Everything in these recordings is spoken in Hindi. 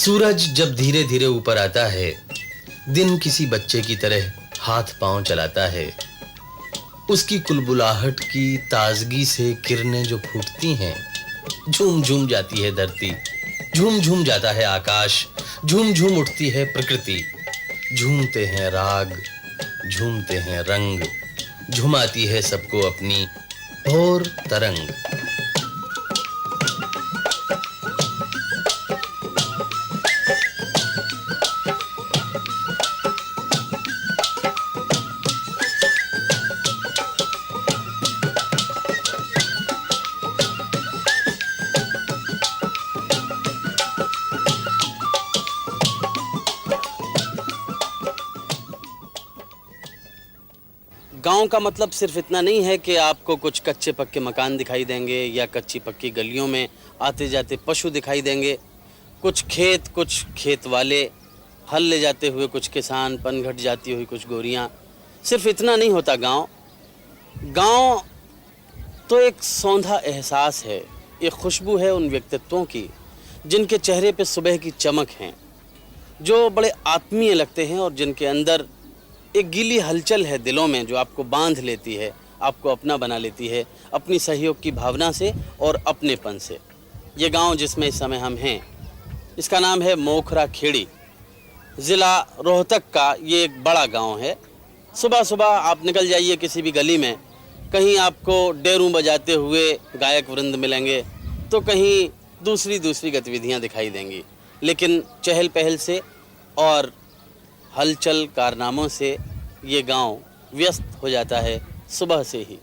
सूरज जब धीरे धीरे ऊपर आता है, दिन किसी बच्चे की तरह हाथ पांव चलाता है। उसकी कुलबुलाहट की ताजगी से किरणें जो फूटती हैं, झूम झूम जाती है धरती, झूम झूम जाता है आकाश, झूम झूम उठती है प्रकृति। झूमते हैं राग, झूमते हैं रंग, झुमाती है सबको अपनी भोर तरंग। गांव का मतलब सिर्फ इतना नहीं है कि आपको कुछ कच्चे पक्के मकान दिखाई देंगे या कच्ची पक्की गलियों में आते जाते पशु दिखाई देंगे, कुछ खेत वाले हल ले जाते हुए, कुछ किसान, पनघट जाती हुई कुछ गोरियां। सिर्फ इतना नहीं होता गांव तो एक सौंधा एहसास है, एक खुशबू है उन व्यक्तित्वों की जिनके चेहरे पे सुबह की चमक है, जो बड़े आत्मीय लगते हैं और जिनके अंदर एक गीली हलचल है दिलों में जो आपको बांध लेती है, आपको अपना बना लेती है अपनी सहयोग की भावना से और अपनेपन से। ये गांव जिसमें इस समय हम हैं, इसका नाम है मोखरा खेड़ी। ज़िला रोहतक का ये एक बड़ा गांव है। सुबह सुबह आप निकल जाइए किसी भी गली में, कहीं आपको डेरू बजाते हुए गायक वृंद मिलेंगे तो कहीं दूसरी गतिविधियां दिखाई देंगी, लेकिन चहल पहल से और हलचल कारनामों से ये गांव व्यस्त हो जाता है सुबह से ही।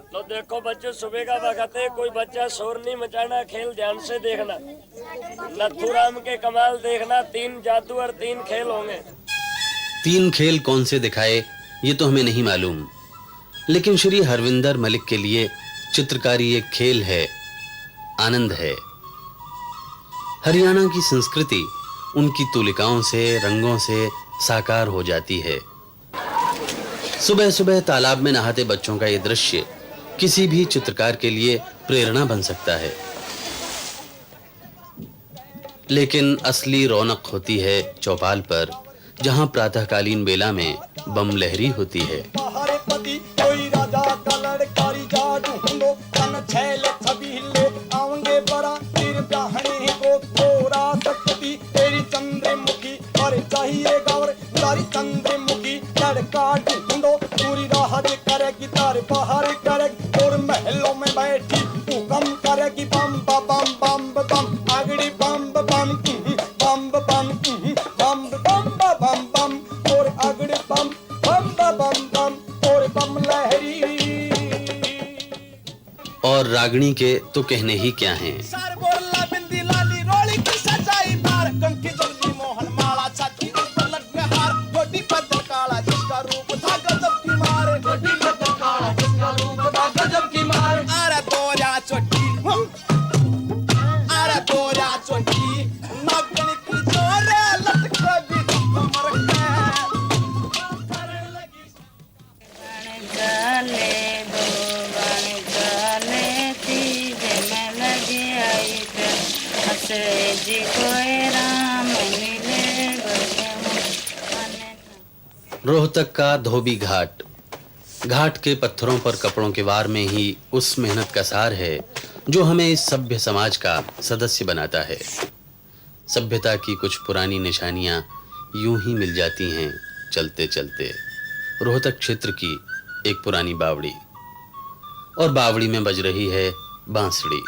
तो देखो बच्चे, सुबह का वक्त है, कोई बच्चा शोर नहीं मचाना, खेल ध्यान से देखना। नथुराम के कमाल देखना, 3 जादू और 3 खेल होंगे। 3 खेल कौन से दिखाए ये तो हमें नहीं मालूम, लेकिन श्री हरविंदर मलिक के लिए चित्रकारी एक खेल है, आनंद है। हरियाणा की संस्कृति उनकी तुलिकाओं से, रंगों से साकार हो जाती है। सुबह सुबह तालाब में नहाते बच्चों का ये दृश्य किसी भी चित्रकार के लिए प्रेरणा बन सकता है, लेकिन असली रौनक होती है चौपाल पर, जहां प्रातःकालीन बेला में बम लहरी होती है। और महलों में बैठी हुकम करेगी बम बम बम बम, आगड़ी बम बम बम बम बम बम बम बम, और आगड़ी बम बम बम बम, और बम लहरी। और रागनी के तो कहने ही क्या हैं। सार बोला बिंदी लाली रोली की सजाई मार, कंठी जल्दी मोहन माला छाती ऊपर लग में हार, गोटी पत्थर काला जिसका रूप था गजब की मार, गोटी पत्थर काला जिसका रूप था गजब की मार। अरे तोरा चोटी, अरे तोरा चोटी, नागन की जोरे लटके भी कमर के करने लगी। रोहतक का धोबी घाट के पत्थरों पर कपड़ों के वार में ही उस मेहनत का सार है जो हमें इस सभ्य समाज का सदस्य बनाता है। सभ्यता की कुछ पुरानी निशानियां यूं ही मिल जाती हैं चलते चलते। रोहतक क्षेत्र की एक पुरानी बावड़ी, और बावड़ी में बज रही है बांसुरी।